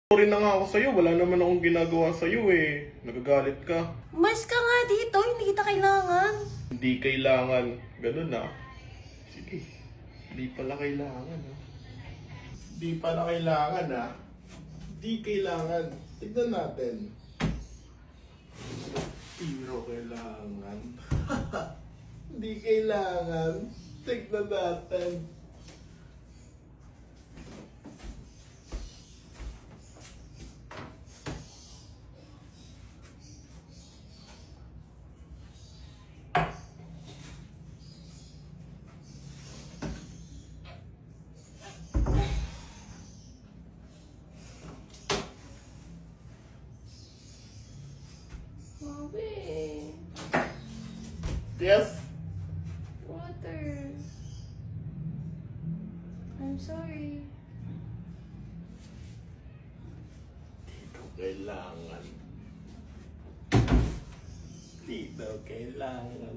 Sorry na nga ako sa'yo, wala naman akong ginagawa sa'yo eh. Nagagalit ka. Mas ka nga dito, hindi kita kailangan. Hindi kailangan. Ganun na. Sige. Hindi pala kailangan ha. Hindi pala kailangan ha. Hindi kailangan. Tignan natin. Pero kailangan. Hindi kailangan. Tignan natin. Mami, Yes? water. I'm sorry. Dito kailangan. Dito kailangan.